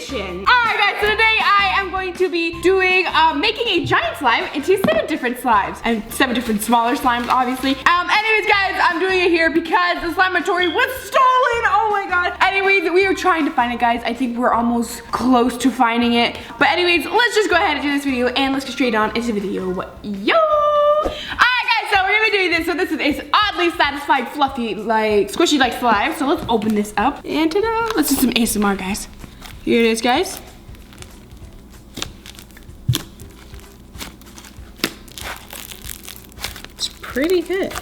experimentation. Alright guys, so today I am going to be doing, making a giant slime into 7 different slimes. And 7 different smaller slimes, obviously. Anyways guys, I'm doing it here because the Slimatory was stolen. Oh my god. Anyways, we are trying to find it, guys. I think we're almost close to finding it. But anyways, let's just go ahead and do this video and let's get straight on into the video. Yo! So we're gonna be doing this. So this is a oddly satisfied, fluffy, like squishy like slime. So let's open this up and ta-da! Let's do some ASMR, guys. Here it is, guys. It's pretty good.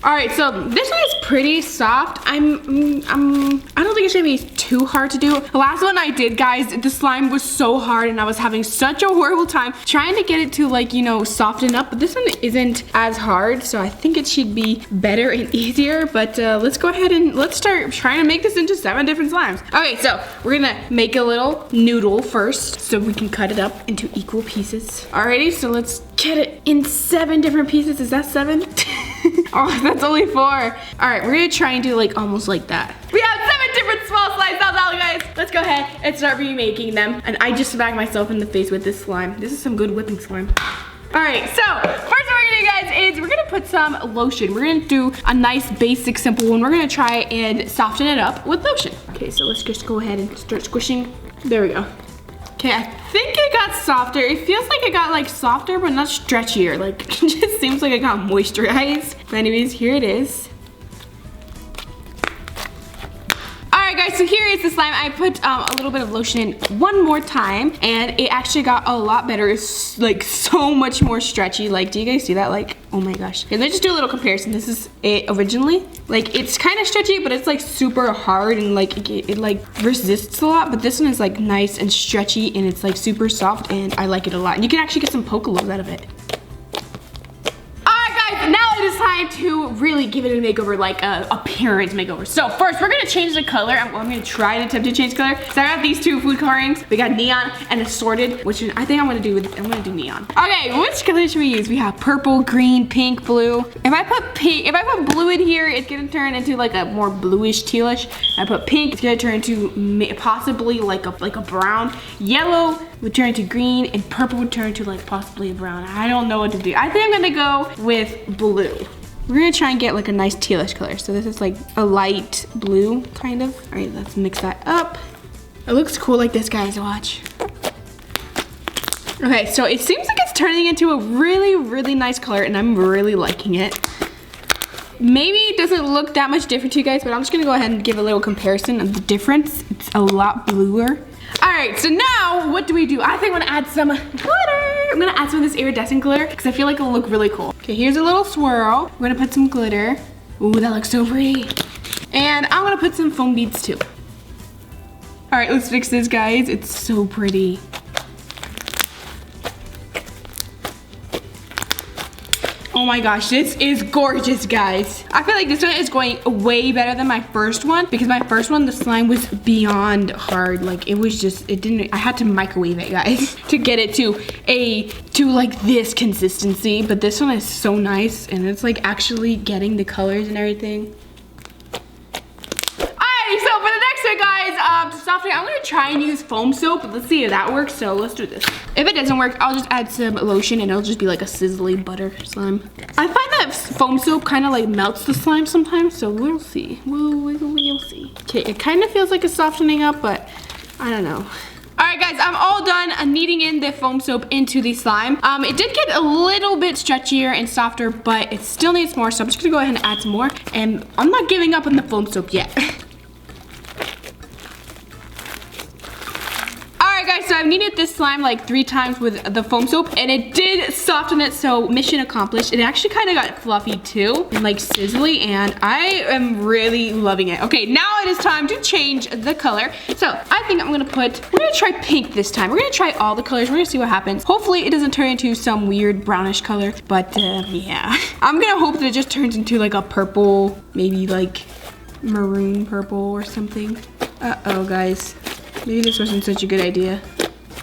All right, so this one is pretty soft. I don't think it's gonna be too hard to do. The last one I did, guys, the slime was so hard and I was having such a horrible time trying to get it to, like, you know, soften up. But this one isn't as hard, so I think it should be better and easier. But let's go ahead and let's start trying to make this into 7 different slimes. Okay, so we're gonna make a little noodle first so we can cut it up into equal pieces. Alrighty, so let's get it in 7 different pieces. Is that 7? Oh, that's only 4. All right, we're gonna try and do like almost like that. We have 7 different small slimes. That's all, guys. Let's go ahead and start remaking them. And I just smacked myself in the face with this slime. This is some good whipping slime. All right, so first what we're gonna do, guys, is we're gonna put some lotion. We're gonna do a nice, basic, simple one. We're gonna try and soften it up with lotion. Okay, so let's just go ahead and start squishing. There we go. Okay, I think it got softer. It feels like it got like softer, but not stretchier. Like, it just seems like it got moisturized. But anyways, here it is. Alright guys, so here is the slime. I put a little bit of lotion in one more time, and it actually got a lot better. It's like so much more stretchy. Like, do you guys see that? Like, oh my gosh. Okay, let's just do a little comparison. This is it originally. Like, it's kind of stretchy, but it's like super hard and like it like resists a lot. But this one is like nice and stretchy and it's like super soft and I like it a lot. And you can actually get some Pokelos out of it. Now it is time to really give it a makeover, like a appearance makeover. So first, we're gonna change the color. I'm gonna try to attempt to change color. So I got these 2 food colorings. We got neon and assorted, which I think I'm gonna do neon. Okay, which color should we use? We have purple, green, pink, blue. If I put blue in here, it's gonna turn into like a more bluish, tealish. If I put pink, it's gonna turn into possibly like a brown. Yellow would turn into green, and purple would turn into like possibly a brown. I don't know what to do. I think I'm gonna go with blue. We're gonna try and get like a nice tealish color. So this is like a light blue, kind of. All right, let's mix that up. It looks cool like this, guys, watch. Okay, so it seems like it's turning into a really, really nice color, and I'm really liking it. Maybe it doesn't look that much different to you guys, but I'm just gonna go ahead and give a little comparison of the difference. It's a lot bluer. All right, so now what do we do? I think I'm gonna add some glitter. I'm gonna add some of this iridescent glitter because I feel like it'll look really cool. Okay, here's a little swirl. We're gonna put some glitter. Ooh, that looks so pretty. And I'm gonna put some foam beads too. All right, let's fix this, guys. It's so pretty. Oh my gosh, this is gorgeous, guys. I feel like this one is going way better than my first one because my first one, the slime was beyond hard. Like, it was just, I had to microwave it, guys, to get it to like this consistency. But this one is so nice and it's like actually getting the colors and everything. So for the next one, guys, to soften it, I'm gonna try and use foam soap. Let's see if that works, so let's do this. If it doesn't work, I'll just add some lotion and it'll just be like a sizzly butter slime. I find that foam soap kind of like melts the slime sometimes, so we'll see. We'll see. Okay, it kind of feels like it's softening up, but I don't know. All right, guys, I'm all done kneading in the foam soap into the slime. It did get a little bit stretchier and softer, but it still needs more, so I'm just gonna go ahead and add some more. And I'm not giving up on the foam soap yet. Guys, so I've kneaded this slime like 3 times with the foam soap and it did soften it, so mission accomplished. It actually kind of got fluffy too and like sizzly, and I am really loving it. Okay, now it is time to change the color. So I think we're gonna try pink this time. We're gonna try all the colors. We're gonna see what happens. Hopefully it doesn't turn into some weird brownish color, but yeah. I'm gonna hope that it just turns into like a purple, maybe like maroon purple or something. Uh-oh, guys. Maybe this wasn't such a good idea.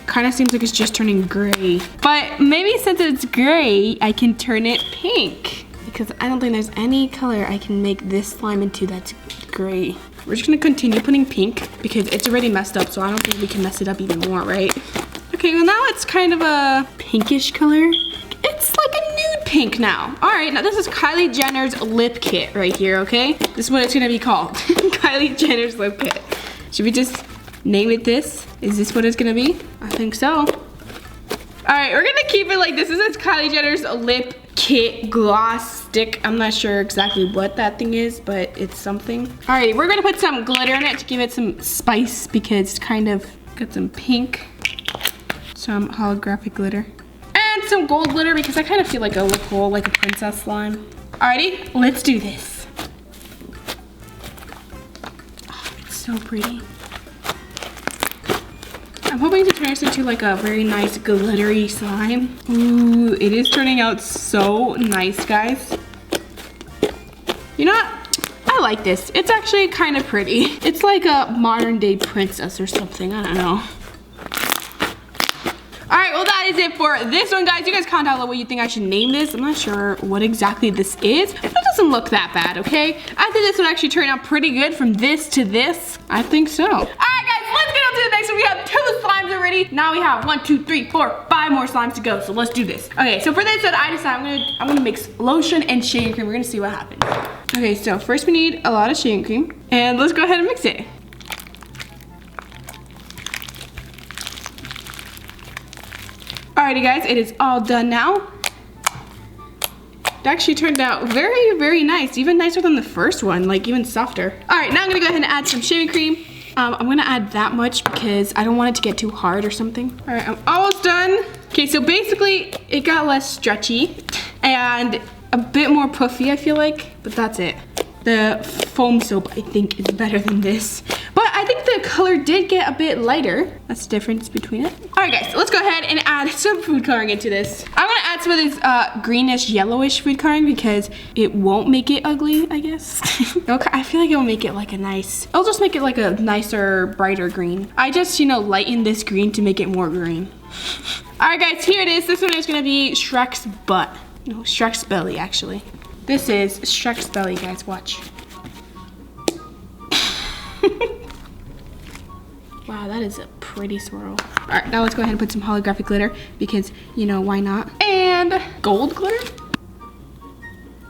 Kind of seems like it's just turning gray. But maybe since it's gray, I can turn it pink. Because I don't think there's any color I can make this slime into that's gray. We're just gonna continue putting pink because it's already messed up, so I don't think we can mess it up even more, right? Okay, well now it's kind of a pinkish color. It's like a nude pink now. All right, now this is Kylie Jenner's lip kit right here, okay? This is what it's gonna be called. Kylie Jenner's lip kit. Should we just name it this? Is this what it's gonna be? I think so. All right, we're gonna keep it like this. This is Kylie Jenner's lip kit gloss stick. I'm not sure exactly what that thing is, but it's something. All right, we're gonna put some glitter in it to give it some spice because it's kind of got some pink, some holographic glitter, and some gold glitter because I kind of feel like a look cool, like a princess slime. Alrighty, let's do this. Oh, it's so pretty. I'm hoping to turn this into like a very nice glittery slime. Ooh, it is turning out so nice, guys. You know what? I like this. It's actually kind of pretty. It's like a modern day princess or something. I don't know. Alright, well that is it for this one, guys. You guys comment down below what you think I should name this. I'm not sure what exactly this is, but it doesn't look that bad, okay? I think this would actually turn out pretty good from this to this. I think so. Alright, guys, let's get on to the next one. We have 2 slimes already. Now we have 1, 2, 3, 4, 5 more slimes to go, so let's do this. Okay, so for this one, I decided I'm gonna mix lotion and shaving cream. We're gonna see what happens. Okay, so first we need a lot of shaving cream, and let's go ahead and mix it. Alrighty guys, it is all done now. It actually turned out very, very nice. Even nicer than the first one, like even softer. Alright, now I'm gonna go ahead and add some shaving cream. I'm gonna add that much because I don't want it to get too hard or something. Alright, I'm almost done. Okay, so basically it got less stretchy and a bit more puffy, I feel like, but that's it. The foam soap, I think, is better than this. But I think the color did get a bit lighter. That's the difference between it. All right, guys, so let's go ahead and add some food coloring into this. I'm gonna add some of this greenish, yellowish food coloring because it won't make it ugly, I guess. Okay, I feel like it'll make it like a nice, it'll just make it like a nicer, brighter green. I just, you know, lighten this green to make it more green. All right, guys, here it is. This one is gonna be Shrek's butt. No, Shrek's belly, actually. This is Shrek's belly, guys, watch. Wow, that is a pretty swirl. All right, now let's go ahead and put some holographic glitter because, you know, why not? And gold glitter,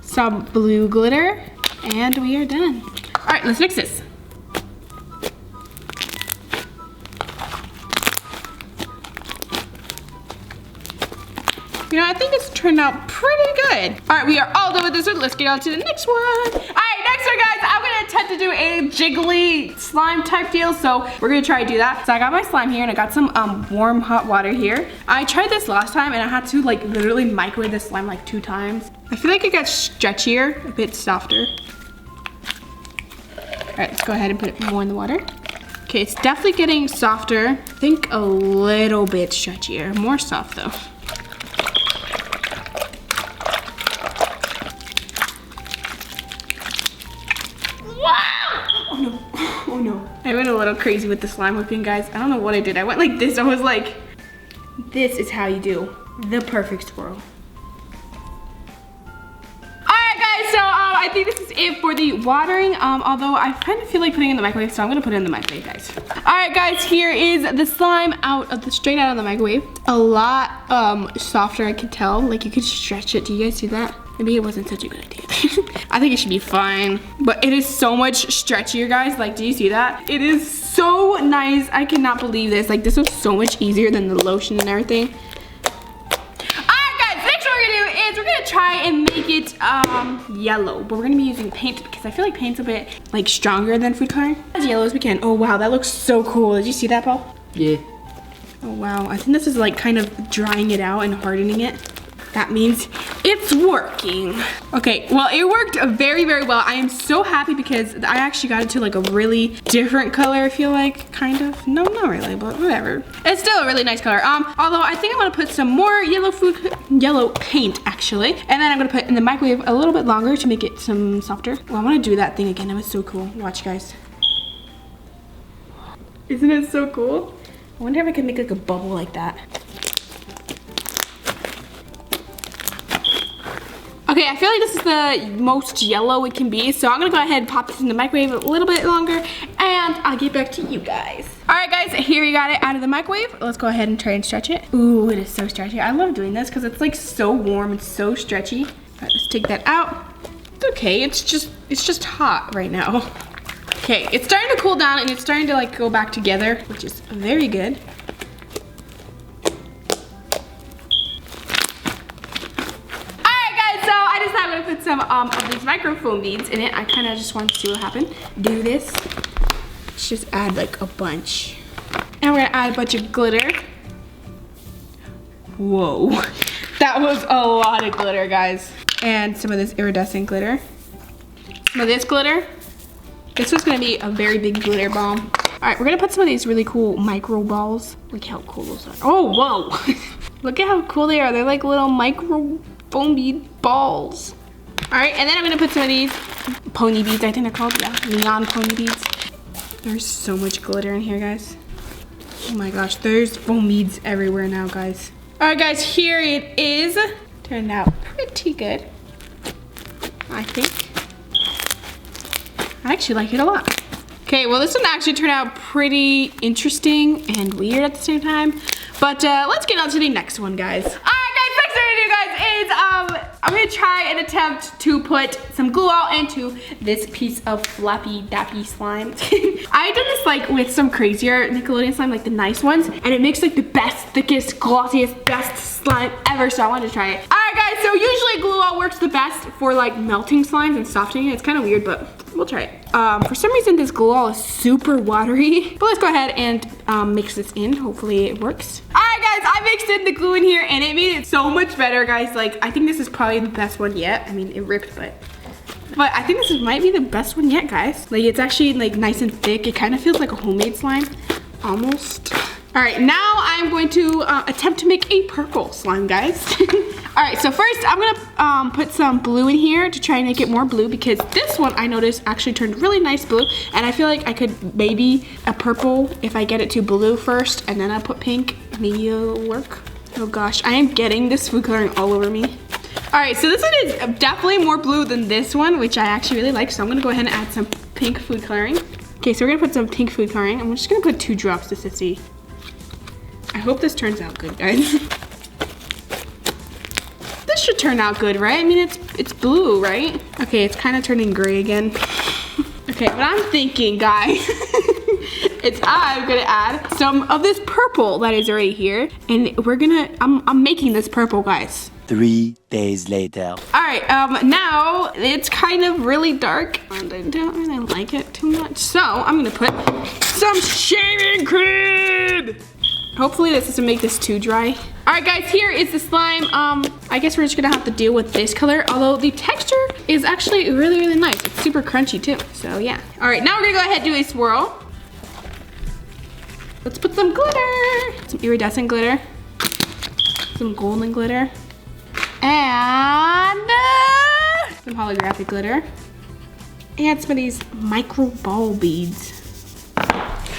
some blue glitter, and we are done. All right, let's mix this. You know, I think it's turned out pretty good. All right, we are all done with this one. Let's get on to the next one. All right, next one, guys, I'm gonna attempt to do a jiggly slime type deal. So we're gonna try to do that. So I got my slime here and I got some warm hot water here. I tried this last time and I had to like literally microwave this slime like 2 times. I feel like it got stretchier, a bit softer. All right, let's go ahead and put it more in the water. Okay, it's definitely getting softer. I think a little bit stretchier, more soft though. Oh no. I went a little crazy with the slime whipping, guys. I don't know what I did. I went like this. I was like, this is how you do the perfect swirl. Alright guys, so I think this is it for the watering. Although I kind of feel like putting it in the microwave, so I'm gonna put it in the microwave, guys. Alright guys, here is the slime straight out of the microwave. A lot softer, I could tell. Like you could stretch it. Do you guys see that? Maybe it wasn't such a good idea. I think it should be fine. But it is so much stretchier, guys. Like, do you see that? It is so nice. I cannot believe this. Like, this was so much easier than the lotion and everything. Alright, guys. Next what we're gonna do is we're gonna try and make it yellow. But we're gonna be using paint because I feel like paint's a bit like stronger than food coloring. As yellow as we can. Oh wow, that looks so cool. Did you see that, Paul? Yeah. Oh wow. I think this is like kind of drying it out and hardening it. That means it's working. Okay, well, it worked very, very well. I am so happy because I actually got it to like a really different color, I feel like, kind of. No, not really, but whatever. It's still a really nice color. Although I think I'm gonna put some more yellow paint, actually. And then I'm gonna put it in the microwave a little bit longer to make it some softer. Well, I wanna do that thing again. It was so cool. Watch, guys. Isn't it so cool? I wonder if I could make like a bubble like that. Okay, I feel like this is the most yellow it can be, so I'm gonna go ahead and pop this in the microwave a little bit longer, and I'll get back to you guys. All right, guys, here we got it out of the microwave. Let's go ahead and try and stretch it. Ooh, it is so stretchy. I love doing this because it's like so warm and so stretchy. All right, let's take that out. It's okay, it's just hot right now. Okay, it's starting to cool down and it's starting to like go back together, which is very good. I'm gonna put some of these microfoam beads in it. I kind of just want to see what happened. Do this. Let's just add like a bunch. And we're gonna add a bunch of glitter. Whoa. That was a lot of glitter, guys. And some of this iridescent glitter. Some of this glitter. This was gonna be a very big glitter bomb. All right, we're gonna put some of these really cool micro balls. Look how cool those are. Oh, whoa. Look at how cool they are. They're like little micro foam bead balls. All right, and then I'm gonna put some of these pony beads, I think they're called, yeah, neon pony beads. There's so much glitter in here, guys. Oh my gosh, there's foam beads everywhere now, guys. All right, guys, here it is. Turned out pretty good, I think. I actually like it a lot. Okay, well, this one actually turned out pretty interesting and weird at the same time. But let's get on to the next one, guys. All right, guys, next thing to do, guys, is I'm gonna try and attempt to put some glue out into this piece of flappy dappy slime. I've done this like with some crazier Nickelodeon slime, like the nice ones, and it makes like the best, thickest, glossiest, best slime ever, so I wanted to try it. All right, guys, so usually glue out works the best for like melting slimes and softening it. It's kind of weird, but we'll try it. For some reason, this glue all is super watery, but let's go ahead and mix this in. Hopefully it works. All right, guys, I mixed in the glue in here and it made it so much better, guys. Like, I think this is probably the best one yet. I mean, it ripped, but I think this might be the best one yet, guys. Like, it's actually like nice and thick. It kind of feels like a homemade slime, almost. All right, now I'm going to attempt to make a purple slime, guys. All right, so first I'm gonna put some blue in here to try and make it more blue, because this one I noticed actually turned really nice blue, and I feel like I could maybe a purple if I get it to blue first and then I put pink. Maybe it'll work. Oh gosh, I am getting this food coloring all over me. All right, so this one is definitely more blue than this one, which I actually really like, so I'm gonna go ahead and add some pink food coloring. Okay, so we're gonna put some pink food coloring. I'm just gonna put 2 drops just to see. I hope this turns out good, guys. This should turn out good, right? I mean, it's blue, right? Okay, it's kind of turning gray again. Okay, what I'm thinking, guys, is I'm gonna add some of this purple that is already here, and I'm making this purple, guys. 3 days later. All right, now it's kind of really dark, and I don't really like it too much, so I'm gonna put some shaving cream. Hopefully this doesn't make this too dry. All right, guys, here is the slime. I guess we're just gonna have to deal with this color, although the texture is actually really, really nice. It's super crunchy too, so yeah. All right, now we're gonna go ahead and do a swirl. Let's put some glitter. Some iridescent glitter. Some golden glitter. And some holographic glitter. And some of these micro ball beads.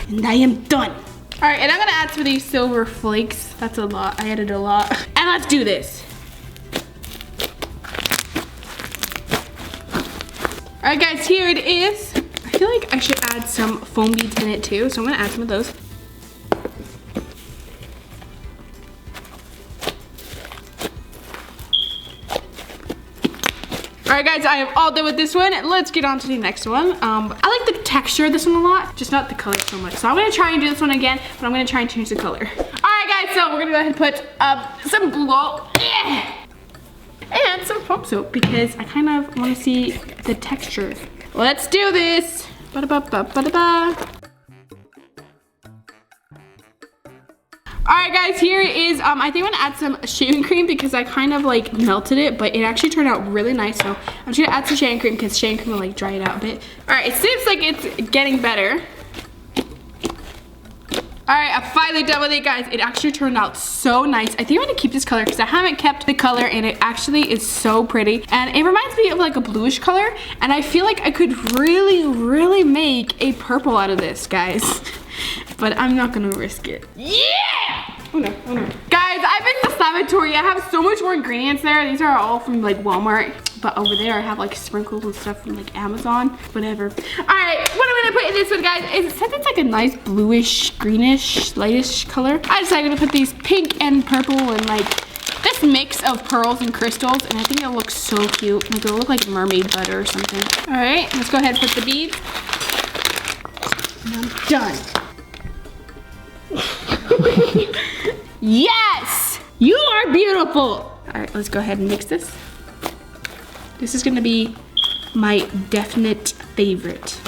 And I am done. All right, and I'm gonna add some of these silver flakes. That's a lot, I added a lot. And let's do this. All right, guys, here it is. I feel like I should add some foam beads in it too, so I'm gonna add some of those. All right, guys, I am all done with this one. Let's get on to the next one. I like the texture of this one a lot, just not the color so much. So I'm gonna try and do this one again, but I'm gonna try and change the color. All right, guys, so we're gonna go ahead and put some glue and some foam soap, because I kind of wanna see the texture. Let's do this. Ba-da-ba-ba-ba-da-ba. All right, guys, here it is. I think I'm gonna add some shaving cream because I kind of like melted it, but it actually turned out really nice. So I'm just gonna add some shaving cream because shaving cream will like dry it out a bit. All right, it seems like it's getting better. All right, I'm finally done with it, guys. It actually turned out so nice. I think I'm gonna keep this color because I haven't kept the color, and it actually is so pretty. And it reminds me of like a bluish color, and I feel like I could really, really make a purple out of this, guys. But I'm not gonna risk it. Yeah! Oh no, oh no. Guys, I mixed the laboratory. I have so much more ingredients there. These are all from like Walmart. But over there I have like sprinkles and stuff from like Amazon. Whatever. Alright, what I'm gonna put in this one, guys, is since it's like a nice bluish, greenish, lightish color, I decided I'm gonna put these pink and purple and like this mix of pearls and crystals, and I think it'll look so cute. Like it'll look like mermaid butter or something. Alright, let's go ahead and put the beads. And I'm done. Yes! You are beautiful! Alright, let's go ahead and mix this. This is gonna be my definite favorite.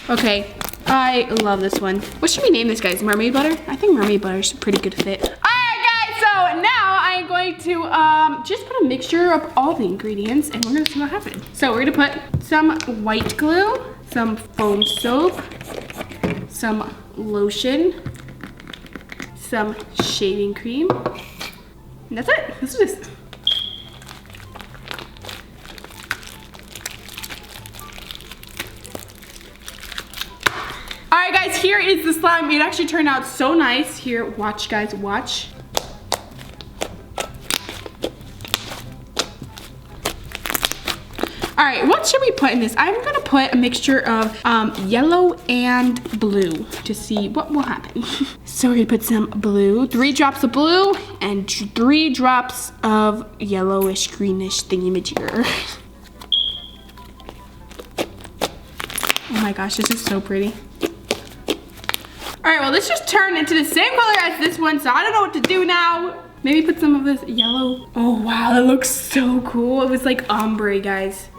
Okay, I love this one. What should we name this, guys? Mermaid butter? I think mermaid butter is a pretty good fit. Alright, guys, so now I'm going to just put a mixture of all the ingredients and we're gonna see what happens. So we're gonna put some white glue, some foam soap, some lotion, some shaving cream, and that's it. Let's do this. Alright guys, here is the slime. It actually turned out so nice. Here, watch guys, watch. Alright, what should we put in this? I'm gonna put a mixture of yellow and blue to see what will happen. So we're gonna put some blue, 3 drops of blue, and 3 drops of yellowish, greenish thingy-majigger. Oh my gosh, this is so pretty. Alright, well this just turned into the same color as this one, so I don't know what to do now. Maybe put some of this yellow. Oh wow, that looks so cool. It was like ombre, guys.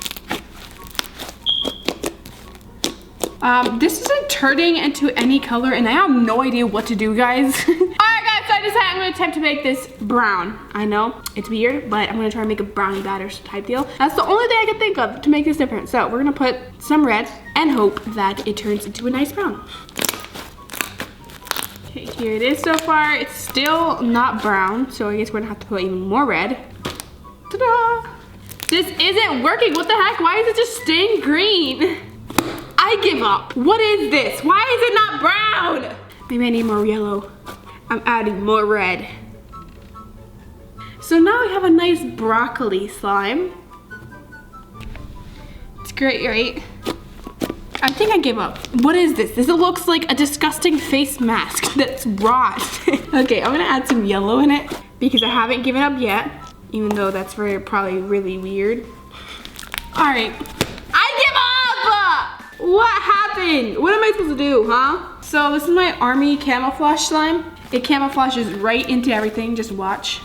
This isn't turning into any color and I have no idea what to do, guys. Alright guys, so I decided I'm gonna attempt to make this brown. I know, it's weird, but I'm gonna try to make a brownie batter type deal. That's the only thing I can think of to make this different. So we're gonna put some red and hope that it turns into a nice brown. Okay, here it is so far. It's still not brown, so I guess we're gonna have to put even more red. Ta-da! This isn't working, what the heck? Why is it just staying green? I give up. What is this? Why is it not brown? Maybe I need more yellow. I'm adding more red. So now we have a nice broccoli slime. It's great, right? I think I give up. What is this? This looks like a disgusting face mask that's raw. Okay, I'm gonna add some yellow in it because I haven't given up yet, even though that's probably really weird. All right, I give up! What happened? What am I supposed to do, huh? So this is my army camouflage slime. It camouflages right into everything, just watch.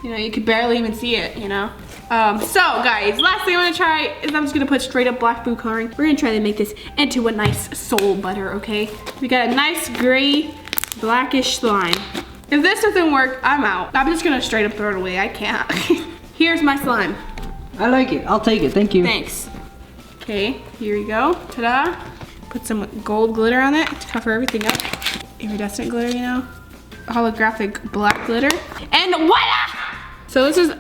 You know, you could barely even see it, you know? So guys, last thing I'm gonna try is I'm just gonna put straight up black food coloring. We're gonna try to make this into a nice soul butter, okay? We got a nice gray, blackish slime. If this doesn't work, I'm out. I'm just gonna straight up throw it away, I can't. Here's my slime. I like it, I'll take it, thank you. Thanks. Okay, here we go, ta-da. Put some gold glitter on it to cover everything up. Iridescent glitter, you know? Holographic black glitter. And voila! So this is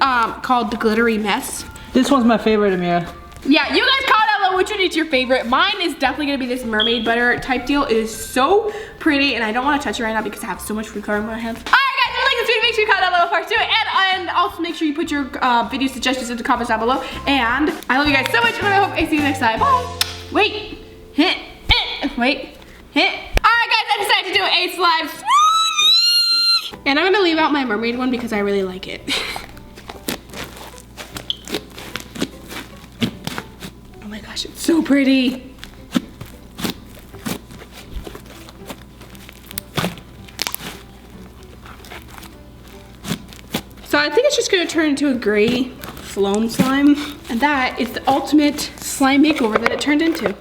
called the glittery mess. This one's my favorite, Ameerah. Yeah, you guys comment down below which one is your favorite. Mine is definitely gonna be this mermaid butter type deal. It is so pretty and I don't wanna touch it right now because I have so much food coloring in my hands. All right guys, if you like this video, make sure you comment down below part 2 and also make sure you put your video suggestions in the comments down below. And I love you guys so much and I hope I see you next time. Bye. Wait, hit, wait, hit. All right guys, I decided to do a slime smoothie. And I'm gonna leave out my mermaid one because I really like it. Oh my gosh, it's so pretty. So I think it's just gonna turn into a gray flown slime. And that is the ultimate slime makeover that it turned into.